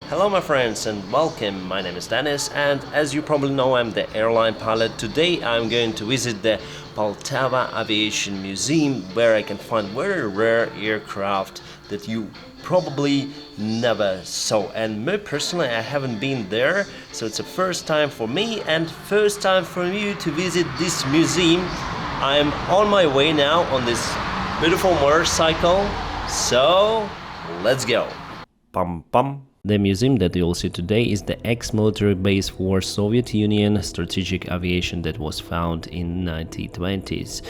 Hello my friends and welcome, my name is Dennis and as you probably know I'm the airline pilot. Today I'm going to visit the Poltava Aviation Museum where I can find very rare aircraft that you probably never saw, and me personally I haven't been there, so it's the first time for me and first time for you to visit this museum. I'm on my way now on this beautiful motorcycle, so let's go. Pum pum. The museum that you'll see today is the ex-military base for Soviet Union strategic aviation that was found in 1920s.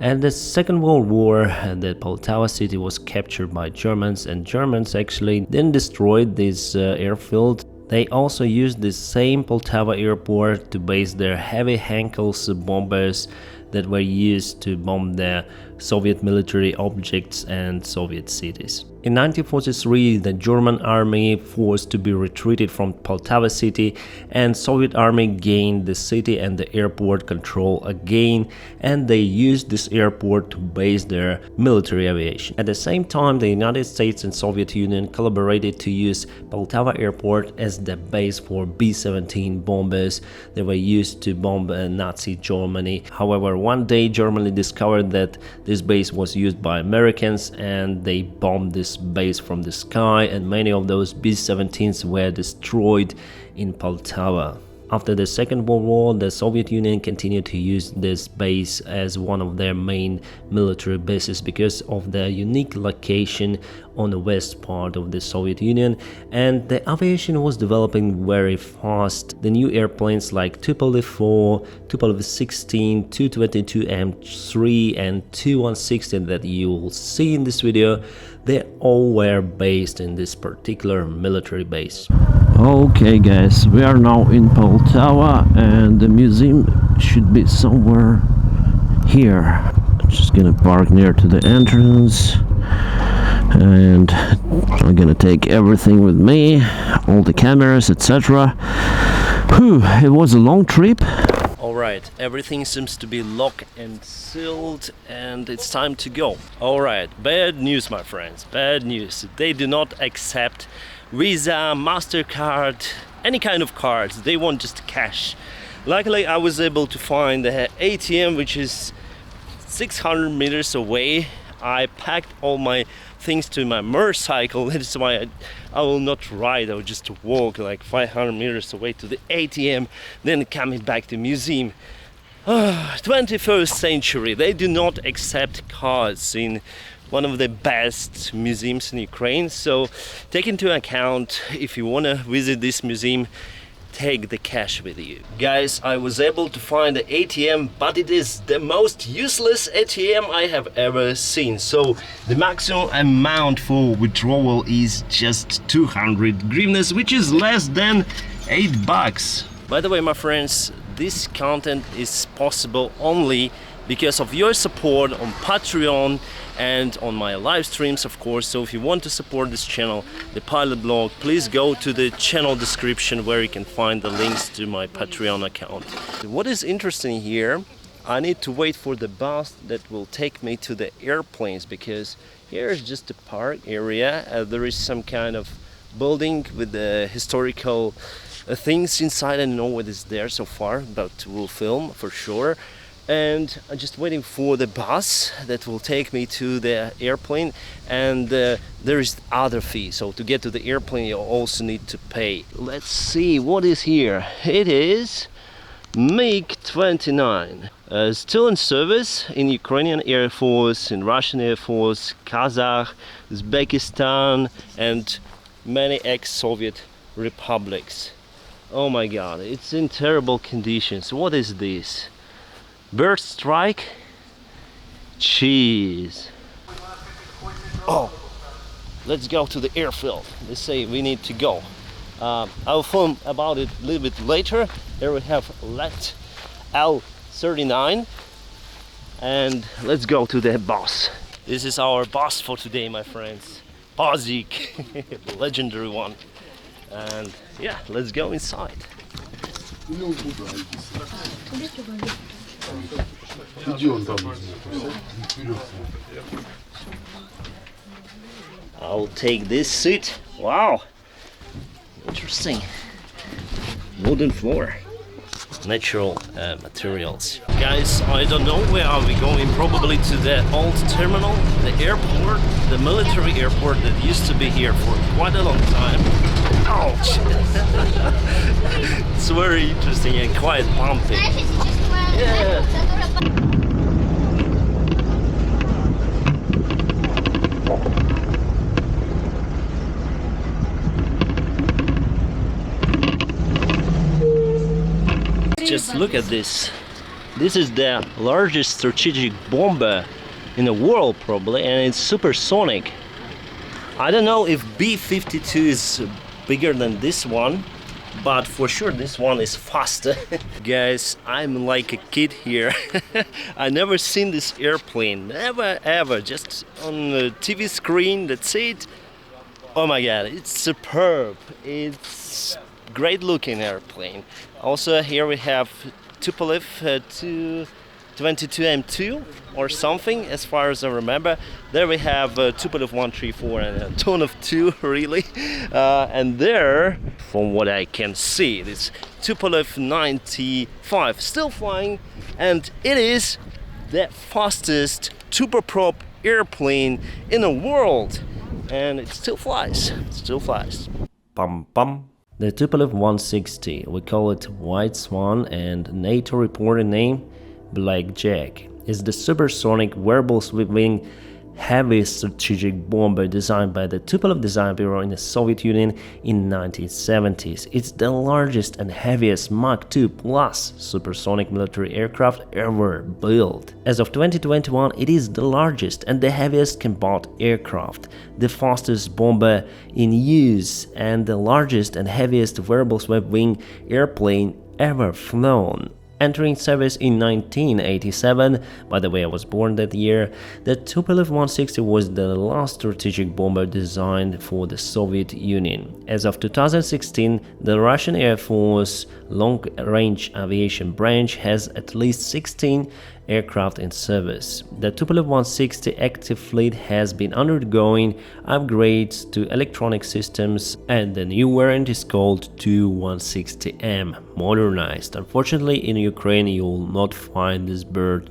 And the Second World War, the Poltava city was captured by Germans, and Germans actually then destroyed this airfield. They also used the same Poltava airport to base their heavy Henkels bombers that were used to bomb the Soviet military objects and Soviet cities. In 1943, the German army forced to be retreated from Poltava city, and Soviet army gained the city and the airport control again, and they used this airport to base their military aviation. At the same time, the United States and Soviet Union collaborated to use Poltava airport as the base for B-17 bombers that were used to bomb Nazi Germany. However, one day Germany discovered that this base was used by Americans, and they bombed this base from the sky, and many of those B-17s were destroyed in Poltava. After the Second World War, the Soviet Union continued to use this base as one of their main military bases because of the unique location on the west part of the Soviet Union, and the aviation was developing very fast. The new airplanes like Tupolev-4, Tupolev-160, Tu-22M3 and Tu-160 that you will see in this video, they all were based in this particular military base. Okay guys, we are now in Poltava and the museum should be somewhere here. I'm just gonna park near to the entrance and I'm gonna take everything with me, all the cameras, etc. Whew, it was a long trip. Alright, everything seems to be locked and sealed and it's time to go. Alright, bad news my friends, bad news. They do not accept Visa, MasterCard, any kind of cards. They want just cash. Luckily I was able to find the ATM which is 600 meters away. I packed all my things to my motorcycle. That's why I will not ride, I will just walk like 500 meters away to the ATM, then coming back to museum. 21st century, they do not accept cards in one of the best museums in Ukraine, so take into account if you want to visit this museum, take the cash with you. Guys, I was able to find the ATM, but it is the most useless ATM I have ever seen. So the maximum amount for withdrawal is just 200 hryvnias, which is less than $8. By the way, my friends, this content is possible only because of your support on Patreon and on my live streams, of course. So if you want to support this channel, the Pilot Blog, please go to the channel description where you can find the links to my Patreon account. What is interesting here, I need to wait for the bus that will take me to the airplanes, because here is just a park area. There is some kind of building with the historical things inside. I don't know what is there so far, but we'll film for sure. And I'm just waiting for the bus that will take me to the airplane, and there is other fee, so to get to the airplane you also need to pay. Let's see what is here. It is MiG-29, still in service in Ukrainian Air Force, in Russian Air Force, Kazakh, Uzbekistan and many ex-Soviet republics. Oh my god, it's in terrible conditions. What is this? Bird strike? Jeez. Oh, let's go to the airfield. They say we need to go. I'll film about it a little bit later. Here we have Let L39 and let's go to the bus. This is our bus for today, my friends. Pazik, the legendary one. And yeah, let's go inside. I'll take this seat. Wow, Interesting. Wooden floor. Natural materials. Guys, I don't know where are we going. Probably to the old terminal, the airport, the military airport that used to be here for quite a long time. Ouch! It's very interesting and quite bumpy. Yeah. Just look at this. This is the largest strategic bomber in the world probably, and it's supersonic. I don't know if B-52 is bigger than this one, but for sure this one is faster. Guys, I'm like a kid here. I never seen this airplane, never ever, just on the TV screen, that's it. Oh my god, it's superb. It's great looking airplane. Also here we have Tupolev-160 22M2 or something, as far as I remember. There we have Tupolev-134 and a ton of two, really. And there, from what I can see, this Tupolev-95 still flying, and it is the fastest turboprop airplane in the world, and it still flies. It still flies. Bum bum. The Tupolev-160, we call it White Swan, and NATO reported name Blackjack, is the supersonic variable sweep-wing heavy strategic bomber designed by the Tupolev Design Bureau in the Soviet Union in 1970s. It's the largest and heaviest Mach 2 plus supersonic military aircraft ever built. As of 2021, it is the largest and the heaviest combat aircraft, the fastest bomber in use, and the largest and heaviest variable sweep-wing airplane ever flown. Entering service in 1987, by the way I was born that year, the Tupolev-160 was the last strategic bomber designed for the Soviet Union. As of 2016, the Russian Air Force long-range aviation branch has at least 16 aircraft in service. The Tupolev-160 active fleet has been undergoing upgrades to electronic systems, and the new variant is called Tu-160M, modernized. Unfortunately, in Ukraine you will not find this bird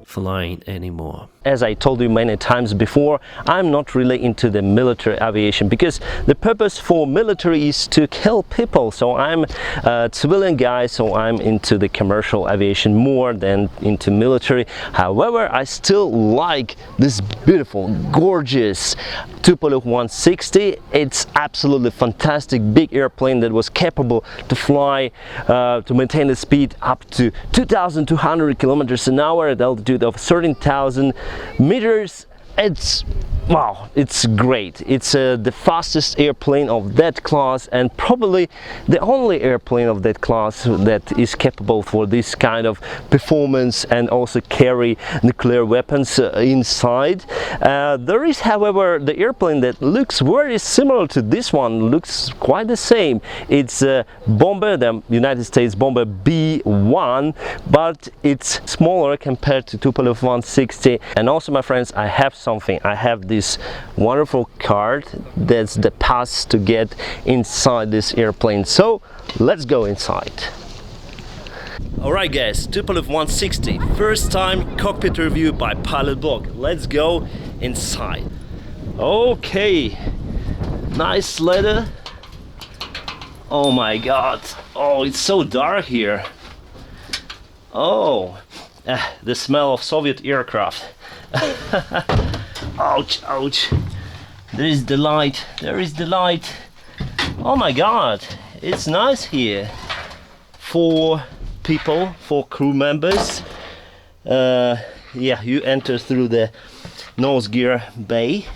flying anymore. As I told you many times before, I'm not really into the military aviation because the purpose for military is to kill people. So I'm a civilian guy, so I'm into the commercial aviation more than into military. However, I still like this beautiful, gorgeous Tupolev-160. It's absolutely fantastic, big airplane that was capable to fly, to maintain the speed up to 2,200 kilometers an hour at altitude of 13,000 meters. It's wow, it's great. It's the fastest airplane of that class, and probably the only airplane of that class that is capable for this kind of performance and also carry nuclear weapons inside. There is, however, the airplane that looks very similar to this one, looks quite the same. It's a bomber, the United States bomber B-1, but it's smaller compared to Tupolev-160. And also, my friends, I have something. I have this wonderful card that's the pass to get inside this airplane. So let's go inside. Alright guys, Tupolev-160, first time cockpit review by Pilot Blog. Let's go inside. Okay, nice leather. Oh my god, oh, it's so dark here. Oh, the smell of Soviet aircraft. Ouch, ouch. There is the light, there is the light. Oh my god, it's nice here. For people, for crew members. Yeah, you enter through the nose gear bay.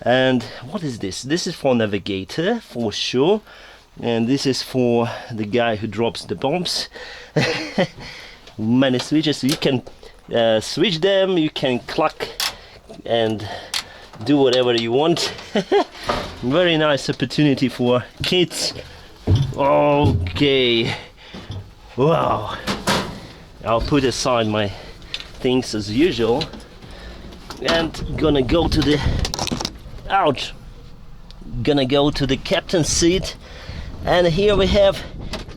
And what is this? This is for navigator, for sure. And this is for the guy who drops the bombs. Many switches, you can switch them, you can cluck and do whatever you want. Very nice opportunity for kids. Okay, wow. I'll put aside my things as usual and gonna go to the gonna go to the captain's seat And here we have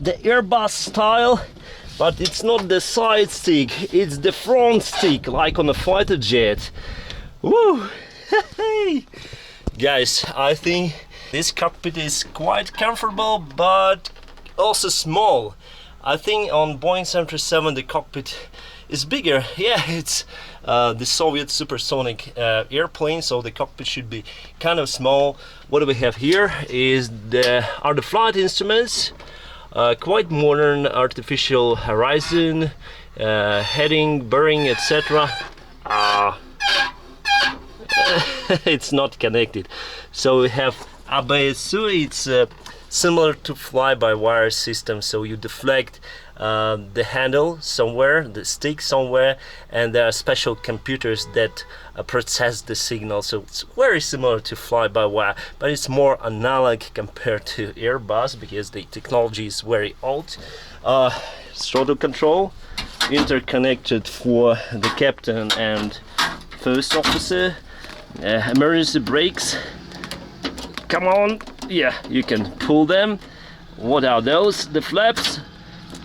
the Airbus style, but it's not the side stick, it's the front stick, like on a fighter jet. Woo! Guys, I think this cockpit is quite comfortable, but also small. I think on Boeing 737 the cockpit is bigger. Yeah, it's the Soviet supersonic airplane, so the cockpit should be kind of small. What do we have here are the flight instruments. Quite modern artificial horizon, heading, bearing, etc. It's not connected. So we have Airbase. It's similar to fly-by-wire system. So you deflect the handle somewhere, the stick somewhere, and there are special computers that process the signal. So it's very similar to fly-by-wire, but it's more analog compared to Airbus because the technology is very old. Throttle control, interconnected for the captain and first officer. Emergency brakes. Come on, yeah, you can pull them. What are those? The flaps.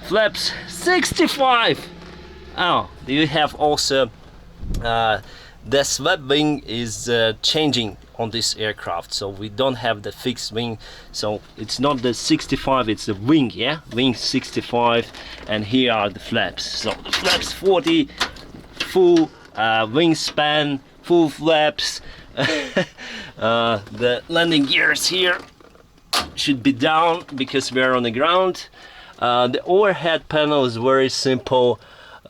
Flaps 65. Oh, you have also the swept wing is changing on this aircraft, so we don't have the fixed wing, so it's not the 65, it's the wing. Yeah, wing 65, and here are the flaps. So the flaps 40, full wingspan, full flaps. The landing gears here should be down because we are on the ground. The overhead panel is very simple.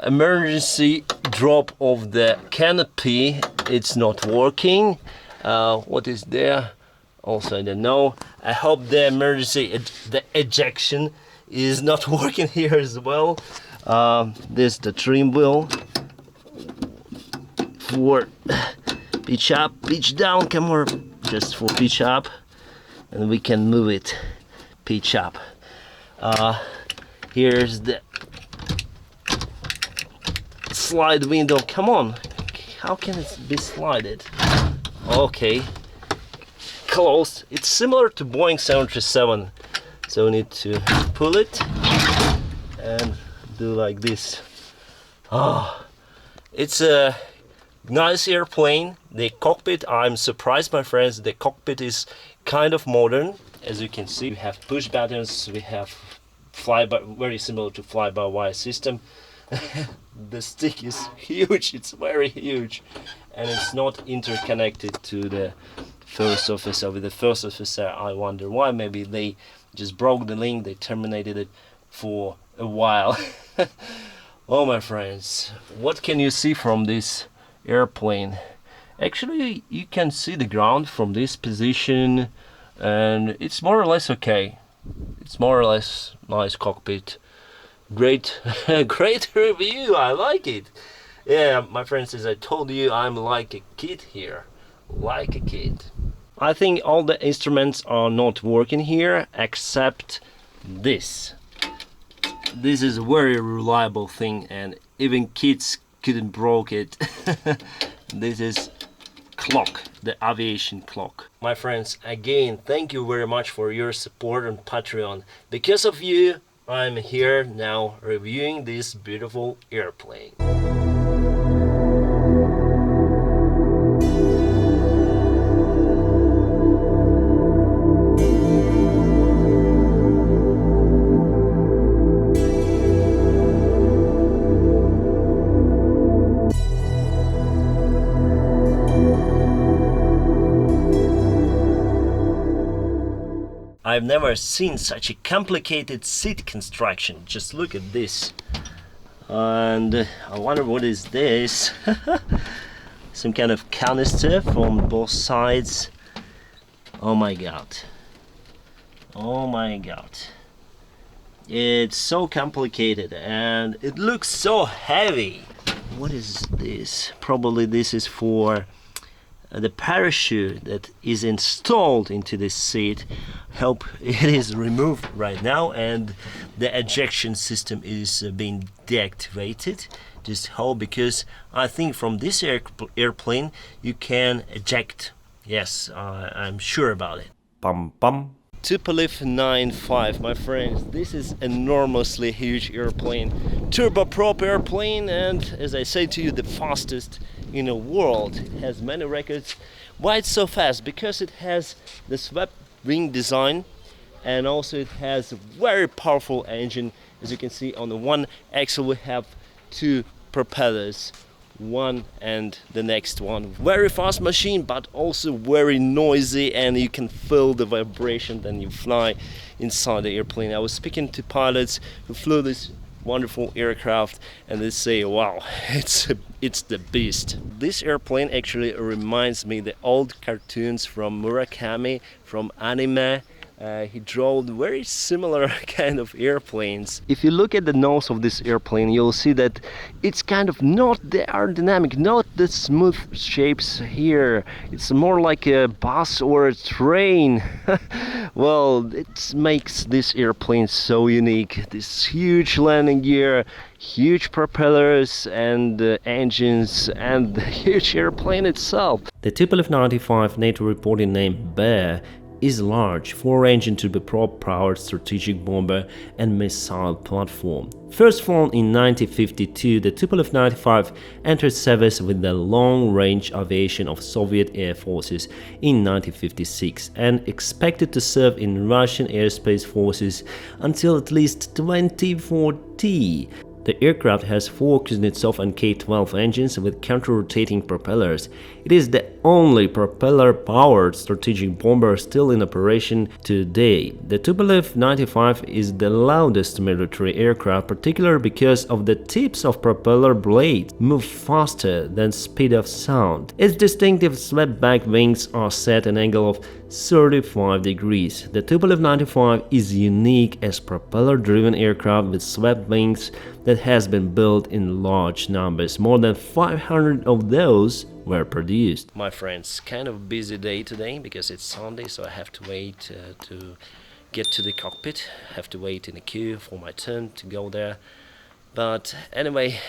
Emergency drop of the canopy, it's not working. What is there? Also, I don't know. I hope the emergency the ejection is not working here as well. This is the trim wheel for pitch up, pitch down. Come on, just for pitch up, and we can move it pitch up. Here's the slide window. Come on, how can it be slided? Okay, closed. It's similar to Boeing 737, so we need to pull it and do like this. It's a nice airplane. The cockpit, I'm surprised, my friends, the cockpit is kind of modern. As you can see, we have push buttons, we have very similar to fly-by-wire system. The stick is huge, it's very huge, and it's not interconnected to the first officer. With the first officer, I wonder why. Maybe they just broke the link, they terminated it for a while. Oh, my friends, what can you see from this airplane? Actually, you can see the ground from this position, and it's more or less okay. It's more or less nice cockpit. Great great review, I like it. Yeah, my friends, as I told you, I'm like a kid here, like a kid. I think all the instruments are not working here except this. This is a very reliable thing, and even kids couldn't broke it. This is clock, the aviation clock. My friends, again, thank you very much for your support on Patreon. Because of you, I'm here now reviewing this beautiful airplane. I've never seen such a complicated seat construction. Just look at this. And I wonder what is this. Some kind of canister from both sides. Oh my god. Oh my god. It's so complicated and it looks so heavy. What is this? Probably this is for the parachute that is installed into this seat. Hope it is removed right now, and the ejection system is being deactivated. Just hope, because I think from this airplane you can eject. Yes, I'm sure about it. Bum bum. Tupolev-95, my friends. This is enormously huge airplane, turboprop airplane, and as I say to you, the fastest in the world. It has many records. Why it's so fast? Because it has the swept wing design, and also it has a very powerful engine. As you can see, on the one axle we have two propellers, one and the next one. Very fast machine, but also very noisy, and you can feel the vibration when you fly inside the airplane. I was speaking to pilots who flew this wonderful aircraft, and they say, wow, it's the beast. This airplane actually reminds me the old cartoons from Murakami, from anime. He drew very similar kind of airplanes. If you look at the nose of this airplane, you'll see that it's kind of not the aerodynamic, not the smooth shapes here. It's more like a bus or a train. Well, it makes this airplane so unique. This huge landing gear, huge propellers and engines, and the huge airplane itself. The Tupolev-95 NATO reporting name Bear is large, 4-engine turboprop-powered strategic bomber and missile platform. First flown in 1952, the Tupolev-95 entered service with the long-range aviation of Soviet Air Forces in 1956 and expected to serve in Russian airspace forces until at least 2040. The aircraft has 4 Kuznetsov and K-12 engines with counter-rotating propellers. It is the only propeller-powered strategic bomber still in operation today. The Tupolev-95 is the loudest military aircraft, particularly because of the tips of propeller blades move faster than speed of sound. Its distinctive swept-back wings are set at an angle of 35 degrees. The Tupolev-95 is unique as propeller-driven aircraft with swept wings that has been built in large numbers. More than 500 of those were produced. My friends, kind of busy day today because it's Sunday, so I have to wait to get to the cockpit. I have to wait in the queue for my turn to go there. But anyway,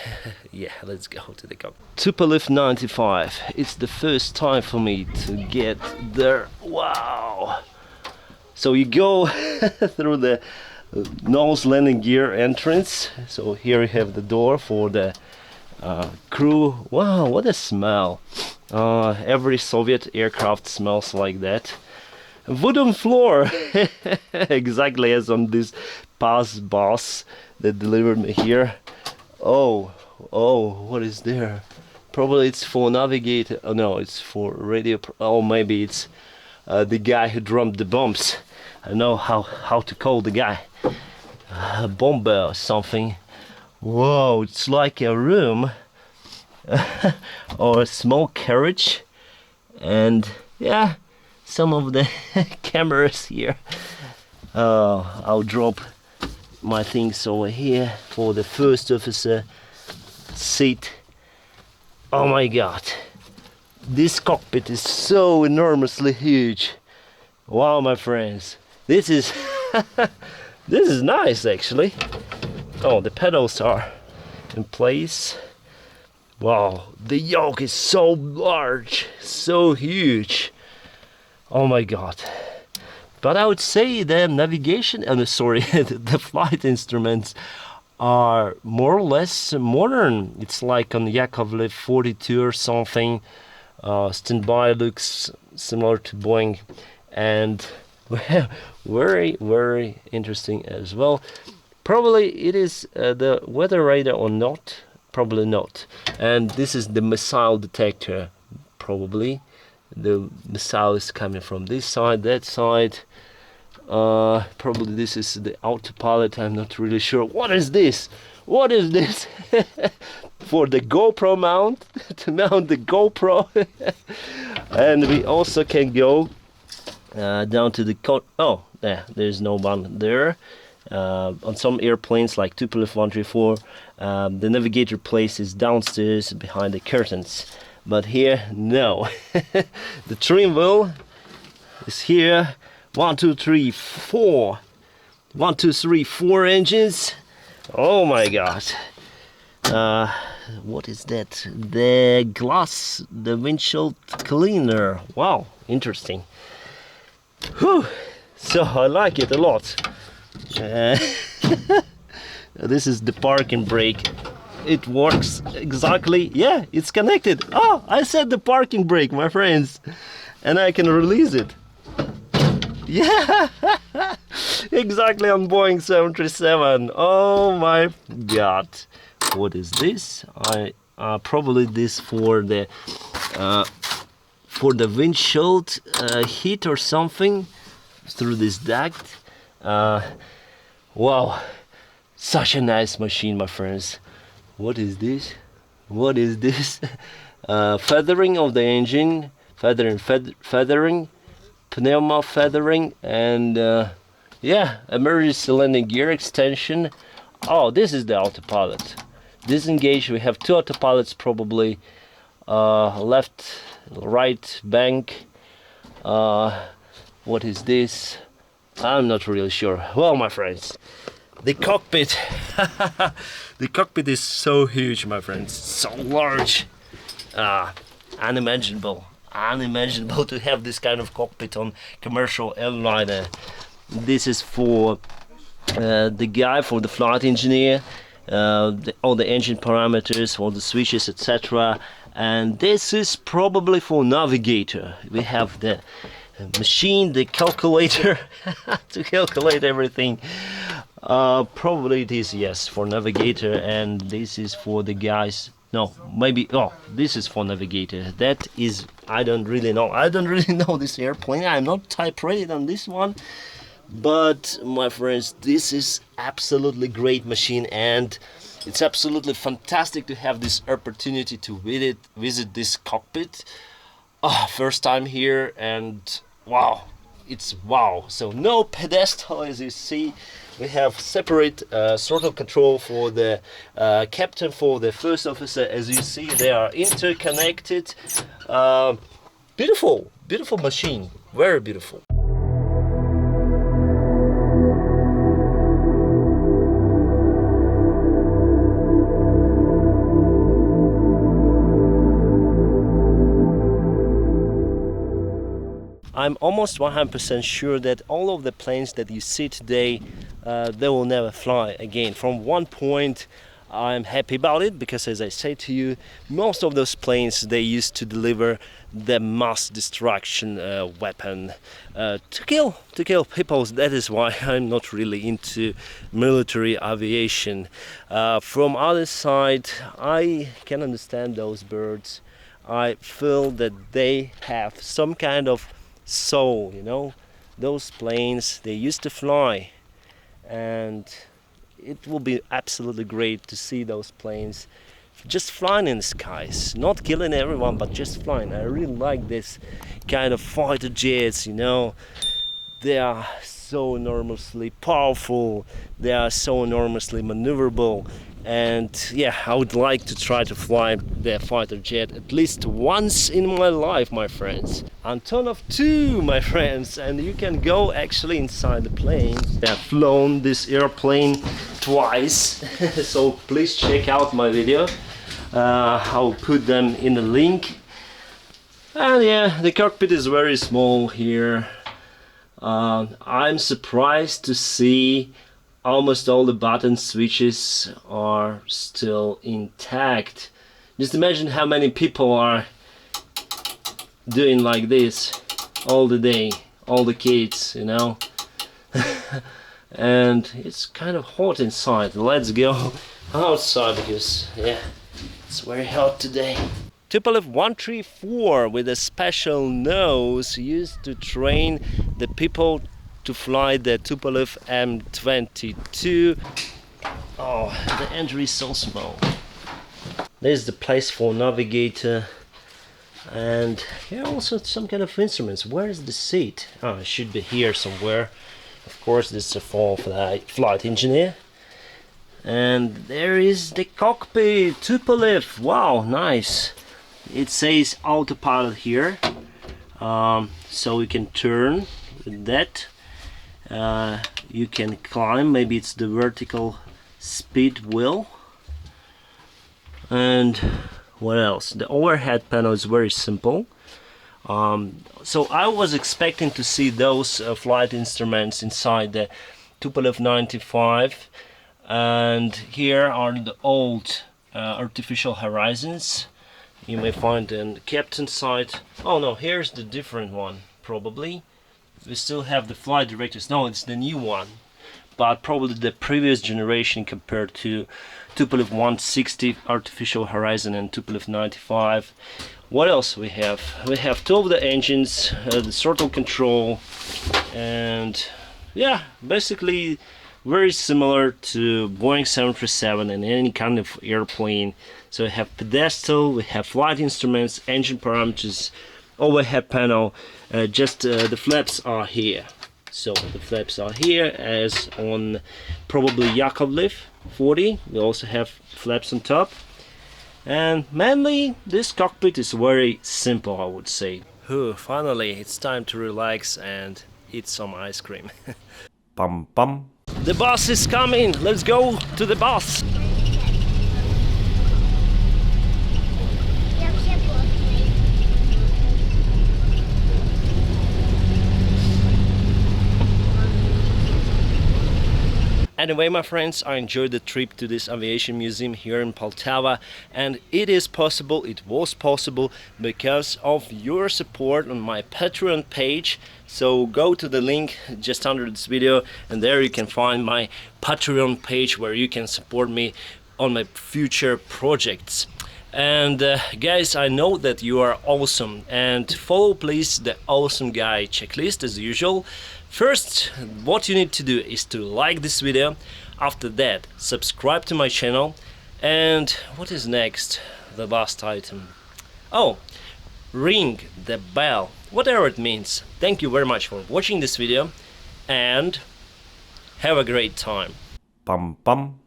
yeah, let's go to the cockpit. Tupolev-95, it's the first time for me to get there. Wow! So you go through the nose landing gear entrance. So here you have the door for the crew. Wow, what a smell! Every Soviet aircraft smells like that. Wooden floor, exactly as on this past bus that delivered me here. Oh, what is there? Probably it's for navigator. Oh no, it's for radio. Oh, maybe it's the guy who drummed the bombs. I know how to call the guy. A bomber or something. Whoa, it's like a room or a small carriage, and yeah, some of the cameras here. I'll drop my things over here for the first officer seat. Oh my god, this cockpit is so enormously huge. Wow, my friends, this is this is nice actually. Oh, the pedals are in place. Wow, the yoke is so large, so huge. Oh my god. But I would say the navigation, the flight instruments are more or less modern. It's like on Yakovlev 42 or something. Standby looks similar to Boeing, and very, very interesting as well. Probably it is the weather radar or not. Probably not. And this is the missile detector. Probably the missile is coming from this side, that side. Probably this is the autopilot. I'm not really sure. What is this? What is this? For the GoPro mount, to mount the GoPro. And we also can go down to the oh, there's no one there. On some airplanes like Tupolev-134, the navigator place is downstairs behind the curtains, but here no. The trim wheel is here. 1 2 3 4 1 2 3 4 engines. Oh my god. What is that? The glass, the windshield cleaner. Wow, interesting. Whew. So I like it a lot. This is the parking brake. It works exactly. Yeah, it's connected. Oh, I set the parking brake, my friends, and I can release it. Yeah, exactly on Boeing 737. Oh my God, what is this? Probably this for the windshield heat or something through this duct. Wow, such a nice machine, my friends. What is this? What is this? Feathering of the engine, feathering, pneuma feathering, and yeah, emergency landing gear extension. Oh, this is the autopilot. Disengage. We have two autopilots, probably left, right bank. What is this? I'm not really sure. Well, my friends, the cockpit. The cockpit is so huge, my friends, so large. Unimaginable to have this kind of cockpit on commercial airliner. This is for the guy, for the flight engineer, all the engine parameters, all the switches, etc. And this is probably for navigator. We have the machine, the calculator to calculate everything. Probably it is, yes, for navigator, and this is for the guys. No, maybe, oh, this is for navigator. That is, I don't really know this airplane. I'm not type rated on this one, but my friends, this is absolutely great machine, and it's absolutely fantastic to have this opportunity to visit this cockpit. First time here, and wow, it's wow. So no pedestal, as you see. We have separate throttle control for the captain, for the first officer. As you see, they are interconnected. Beautiful, beautiful machine, very beautiful. I'm almost 100% sure that all of the planes that you see today, they will never fly again. From one point, I'm happy about it, because as I say to you, most of those planes, they used to deliver the mass destruction weapon to kill people. That is why I'm not really into military aviation. From other side, I can understand those birds. I feel that they have some kind of soul, you know. Those planes, they used to fly, and it will be absolutely great to see those planes just flying in the skies, not killing everyone, but just flying. I really like this kind of fighter jets, you know. They are so enormously powerful, they are so enormously maneuverable, and yeah, I would like to try to fly the fighter jet at least once in my life, my friends. Antonov 2, my friends, and you can go actually inside the plane. I've flown this airplane twice, so please check out my video. I'll put them in the link. And yeah, the cockpit is very small here. I'm surprised to see almost all the button switches are still intact. Just imagine how many people are doing like this all the day, all the kids, you know. And it's kind of hot inside. Let's go outside, because yeah, it's very hot today. Tupolev-134 with a special nose used to train the people to fly the Tupolev M22. Oh, the entry is so small. There's the place for navigator, and here also some kind of instruments. Where is the seat? Oh, it should be here somewhere. Of course, this is for the flight engineer. And there is the cockpit, Tupolev. Wow, nice. It says autopilot here, so we can turn with that. You can climb, maybe it's the vertical speed wheel. And what else? The overhead panel is very simple. So I was expecting to see those flight instruments inside the Tupolev-95, and here are the old artificial horizons. You may find in the captain's side. Oh no, here's the different one, probably. We still have the flight directors. No, it's the new one, but probably the previous generation compared to Tupolev-160 artificial horizon and Tupolev-95. What else we have? We have two of the engines, the throttle control, and yeah, basically very similar to Boeing 737 and any kind of airplane. So we have pedestal, we have flight instruments, engine parameters, overhead panel. Just the flaps are here. So the flaps are here as on probably Yakovlev 40. We also have flaps on top. And mainly this cockpit is very simple, I would say. Finally it's time to relax and eat some ice cream. Bum bum. The bus is coming, let's go to the bus. Anyway, my friends, I enjoyed the trip to this aviation museum here in Poltava, and it was possible because of your support on my Patreon page. So go to the link just under this video, and there you can find my Patreon page where you can support me on my future projects. And guys, I know that you are awesome, and follow please the awesome guy checklist as usual. First, what you need to do is to like this video. After that, subscribe to my channel. And what is next? The last item. Oh, ring the bell, whatever it means. Thank you very much for watching this video, and have a great time. Bum bum.